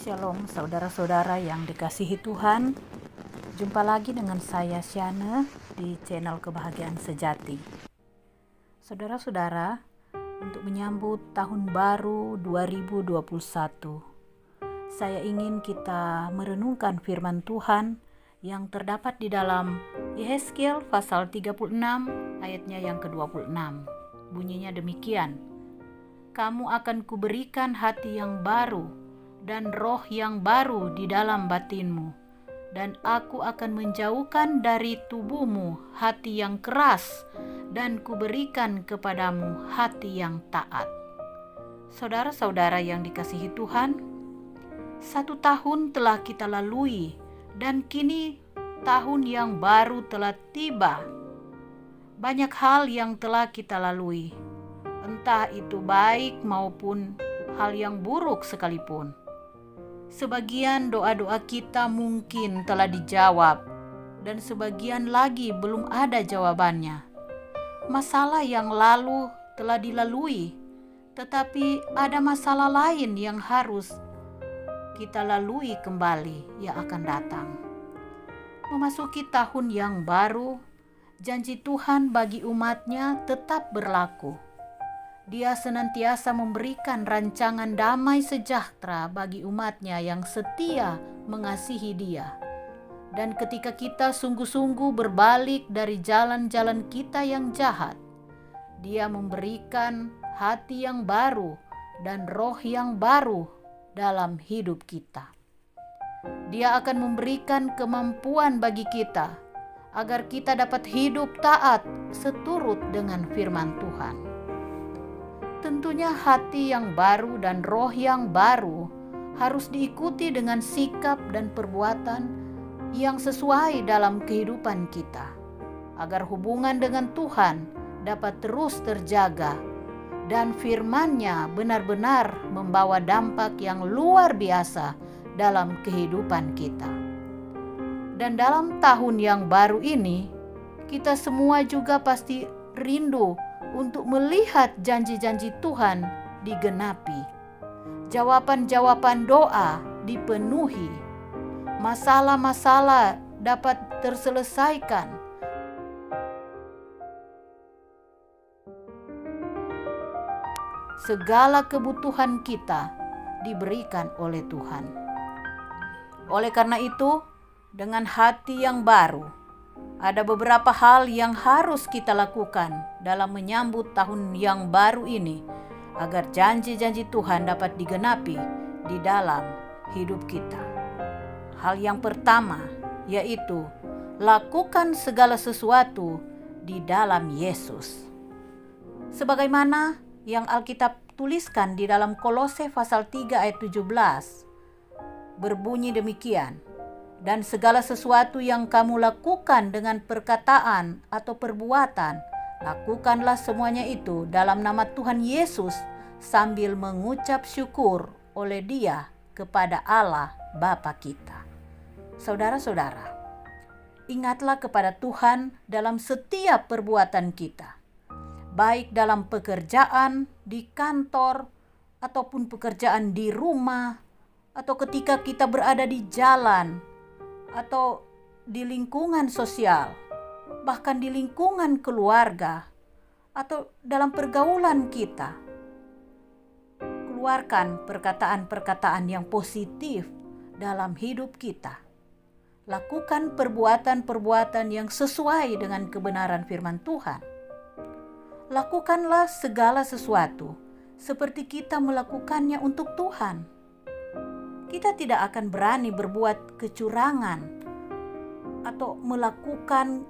Shalom saudara-saudara yang dikasihi Tuhan. Jumpa lagi dengan saya Syane di channel Kebahagiaan Sejati. Saudara-saudara, untuk menyambut tahun baru 2021, saya ingin kita merenungkan firman Tuhan yang terdapat di dalam Yehezkiel pasal 36 ayatnya yang ke-26. Bunyinya demikian: Kamu akan kuberikan hati yang baru dan roh yang baru di dalam batinmu, dan aku akan menjauhkan dari tubuhmu hati yang keras, dan kuberikan kepadamu hati yang taat. Saudara-saudara yang dikasihi Tuhan, 1 tahun telah kita lalui, dan kini tahun yang baru telah tiba. Banyak hal yang telah kita lalui, entah itu baik maupun hal yang buruk sekalipun. Sebagian doa-doa kita mungkin telah dijawab, dan sebagian lagi belum ada jawabannya. Masalah yang lalu telah dilalui, tetapi ada masalah lain yang harus kita lalui kembali yang akan datang. Memasuki tahun yang baru, janji Tuhan bagi umatnya tetap berlaku. Dia senantiasa memberikan rancangan damai sejahtera bagi umatnya yang setia mengasihi Dia. Dan ketika kita sungguh-sungguh berbalik dari jalan-jalan kita yang jahat, Dia memberikan hati yang baru dan roh yang baru dalam hidup kita. Dia akan memberikan kemampuan bagi kita agar kita dapat hidup taat seturut dengan firman Tuhan. Tentunya hati yang baru dan roh yang baru harus diikuti dengan sikap dan perbuatan yang sesuai dalam kehidupan kita, agar hubungan dengan Tuhan dapat terus terjaga dan firman-Nya benar-benar membawa dampak yang luar biasa dalam kehidupan kita. Dan dalam tahun yang baru ini, kita semua juga pasti rindu untuk melihat janji-janji Tuhan digenapi, jawaban-jawaban doa dipenuhi, masalah-masalah dapat terselesaikan, segala kebutuhan kita diberikan oleh Tuhan. Oleh karena itu, dengan hati yang baru, ada beberapa hal yang harus kita lakukan dalam menyambut tahun yang baru ini agar janji-janji Tuhan dapat digenapi di dalam hidup kita. Hal yang pertama yaitu lakukan segala sesuatu di dalam Yesus. Sebagaimana yang Alkitab tuliskan di dalam Kolose pasal 3 ayat 17, berbunyi demikian: Dan segala sesuatu yang kamu lakukan dengan perkataan atau perbuatan, lakukanlah semuanya itu dalam nama Tuhan Yesus sambil mengucap syukur oleh Dia kepada Allah Bapa kita. Saudara-saudara, ingatlah kepada Tuhan dalam setiap perbuatan kita, baik dalam pekerjaan, di kantor, ataupun pekerjaan di rumah, atau ketika kita berada di jalan, atau di lingkungan sosial, bahkan di lingkungan keluarga, atau dalam pergaulan kita. Keluarkan perkataan-perkataan yang positif dalam hidup kita. Lakukan perbuatan-perbuatan yang sesuai dengan kebenaran firman Tuhan. Lakukanlah segala sesuatu seperti kita melakukannya untuk Tuhan. Kita tidak akan berani berbuat kecurangan atau melakukan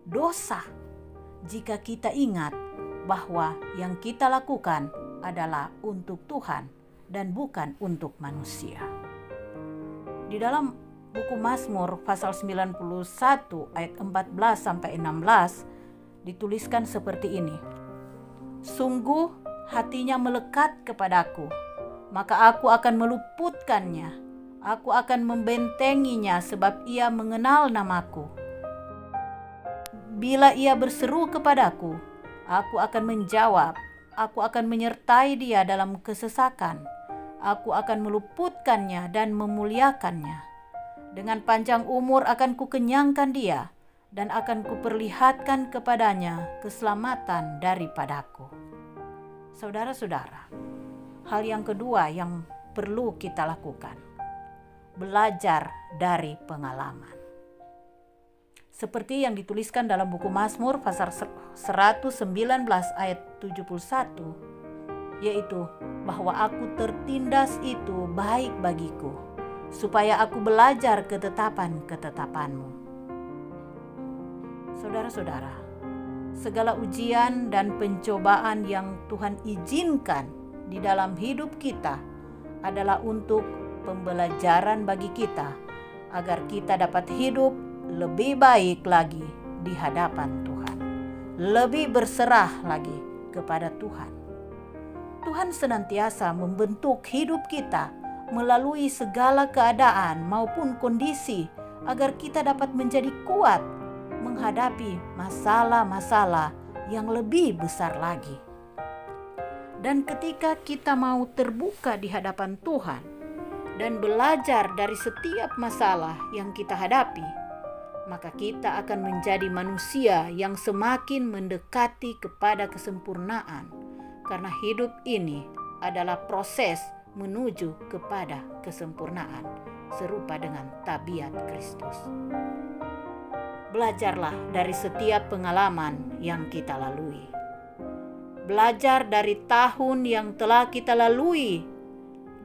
dosa jika kita ingat bahwa yang kita lakukan adalah untuk Tuhan dan bukan untuk manusia. Di dalam buku Mazmur pasal 91 ayat 14 sampai 16 dituliskan seperti ini: Sungguh hatinya melekat kepadaku, maka aku akan meluputkannya. Aku akan membentenginya sebab ia mengenal namaku. Bila ia berseru kepadaku, aku akan menjawab. Aku akan menyertai dia dalam kesesakan. Aku akan meluputkannya dan memuliakannya. Dengan panjang umur akan kukenyangkan dia, dan akan kuperlihatkan kepadanya keselamatan daripadaku. Saudara-saudara, hal yang kedua yang perlu kita lakukan, belajar dari pengalaman. Seperti yang dituliskan dalam buku Mazmur pasal 119 ayat 71, yaitu bahwa aku tertindas itu baik bagiku, supaya aku belajar ketetapan-ketetapanmu. Saudara-saudara, segala ujian dan pencobaan yang Tuhan izinkan di dalam hidup kita adalah untuk pembelajaran bagi kita, agar kita dapat hidup lebih baik lagi di hadapan Tuhan, lebih berserah lagi kepada Tuhan. Tuhan senantiasa membentuk hidup kita melalui segala keadaan maupun kondisi, agar kita dapat menjadi kuat menghadapi masalah-masalah yang lebih besar lagi. Dan ketika kita mau terbuka di hadapan Tuhan dan belajar dari setiap masalah yang kita hadapi, maka kita akan menjadi manusia yang semakin mendekati kepada kesempurnaan, karena hidup ini adalah proses menuju kepada kesempurnaan serupa dengan tabiat Kristus. Belajarlah dari setiap pengalaman yang kita lalui. Belajar dari tahun yang telah kita lalui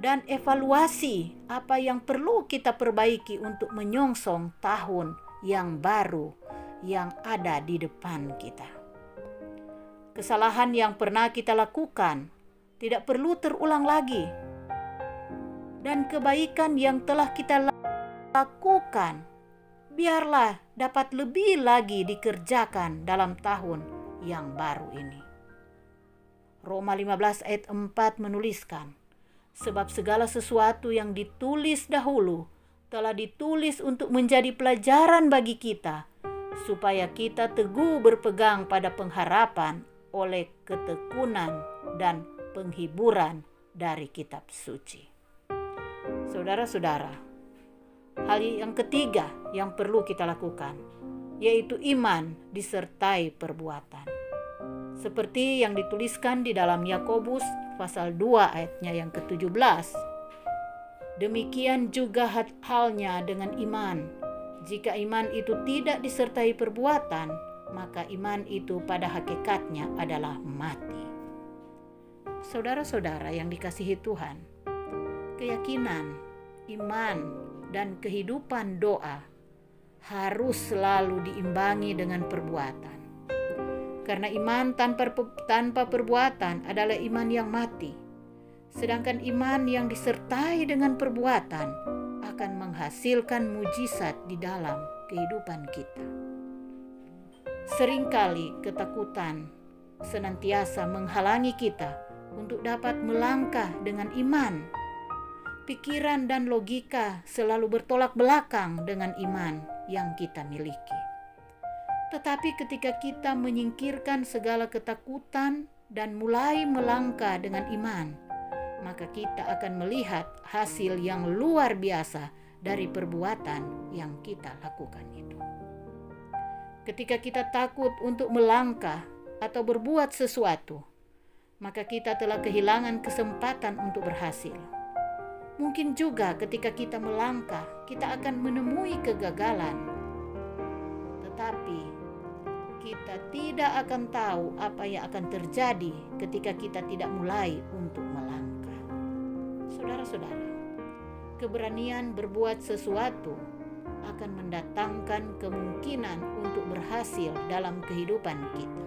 dan evaluasi apa yang perlu kita perbaiki untuk menyongsong tahun yang baru yang ada di depan kita. Kesalahan yang pernah kita lakukan tidak perlu terulang lagi. Dan kebaikan yang telah kita lakukan, biarlah dapat lebih lagi dikerjakan dalam tahun yang baru ini. Roma 15 ayat 4 menuliskan, sebab segala sesuatu yang ditulis dahulu telah ditulis untuk menjadi pelajaran bagi kita, supaya kita teguh berpegang pada pengharapan oleh ketekunan dan penghiburan dari kitab suci. Saudara-saudara, hal yang ketiga yang perlu kita lakukan, yaitu iman disertai perbuatan. Seperti yang dituliskan di dalam Yakobus pasal 2 ayatnya yang ke-17. Demikian juga halnya dengan iman. Jika iman itu tidak disertai perbuatan, maka iman itu pada hakikatnya adalah mati. Saudara-saudara yang dikasihi Tuhan, keyakinan, iman, dan kehidupan doa harus selalu diimbangi dengan perbuatan. Karena iman tanpa perbuatan adalah iman yang mati. Sedangkan iman yang disertai dengan perbuatan akan menghasilkan mujizat di dalam kehidupan kita. Seringkali ketakutan senantiasa menghalangi kita untuk dapat melangkah dengan iman. Pikiran dan logika selalu bertolak belakang dengan iman yang kita miliki. Tetapi ketika kita menyingkirkan segala ketakutan dan mulai melangkah dengan iman, maka kita akan melihat hasil yang luar biasa dari perbuatan yang kita lakukan itu. Ketika kita takut untuk melangkah atau berbuat sesuatu, maka kita telah kehilangan kesempatan untuk berhasil. Mungkin juga ketika kita melangkah, kita akan menemui kegagalan. Tetapi kita tidak akan tahu apa yang akan terjadi ketika kita tidak mulai untuk melangkah. Saudara-saudara, keberanian berbuat sesuatu akan mendatangkan kemungkinan untuk berhasil dalam kehidupan kita.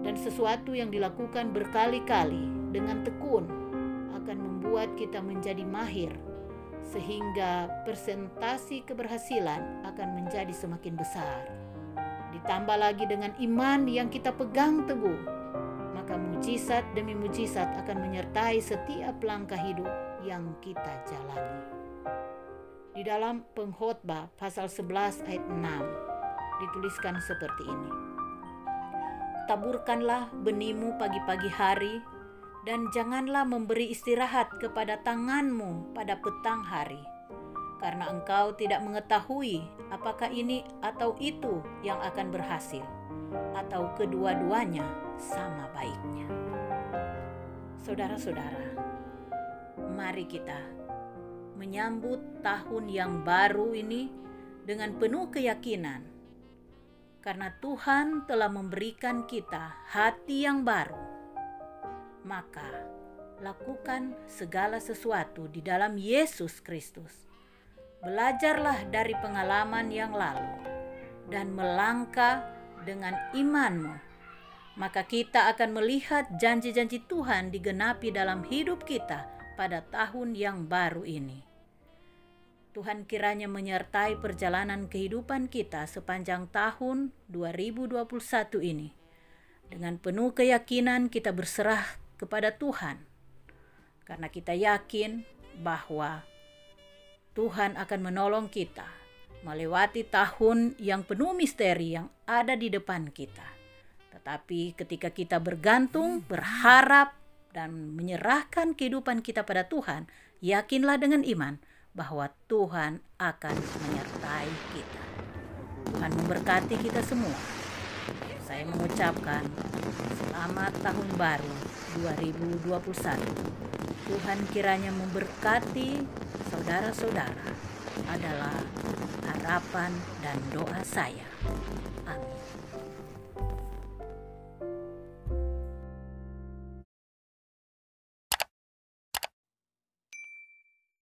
Dan sesuatu yang dilakukan berkali-kali dengan tekun akan membuat kita menjadi mahir, sehingga persentase keberhasilan akan menjadi semakin besar. Ditambah lagi dengan iman yang kita pegang teguh, maka mujizat demi mujizat akan menyertai setiap langkah hidup yang kita jalani. Di dalam Pengkhotbah pasal 11 ayat 6 dituliskan seperti ini. Taburkanlah benihmu pagi-pagi hari, dan janganlah memberi istirahat kepada tanganmu pada petang hari, karena engkau tidak mengetahui apakah ini atau itu yang akan berhasil, atau kedua-duanya sama baiknya. Saudara-saudara, mari kita menyambut tahun yang baru ini dengan penuh keyakinan, karena Tuhan telah memberikan kita hati yang baru. Maka lakukan segala sesuatu di dalam Yesus Kristus. Belajarlah dari pengalaman yang lalu dan melangkah dengan imanmu. Maka kita akan melihat janji-janji Tuhan digenapi dalam hidup kita pada tahun yang baru ini. Tuhan kiranya menyertai perjalanan kehidupan kita sepanjang tahun 2021 ini. Dengan penuh keyakinan kita berserah kepada Tuhan, karena kita yakin bahwa Tuhan akan menolong kita melewati tahun yang penuh misteri yang ada di depan kita. Tetapi ketika kita bergantung, berharap, dan menyerahkan kehidupan kita pada Tuhan, yakinlah dengan iman bahwa Tuhan akan menyertai kita. Tuhan memberkati kita semua. Saya mengucapkan selamat tahun baru 2021. Tuhan kiranya memberkati saudara-saudara, adalah harapan dan doa saya. Amin.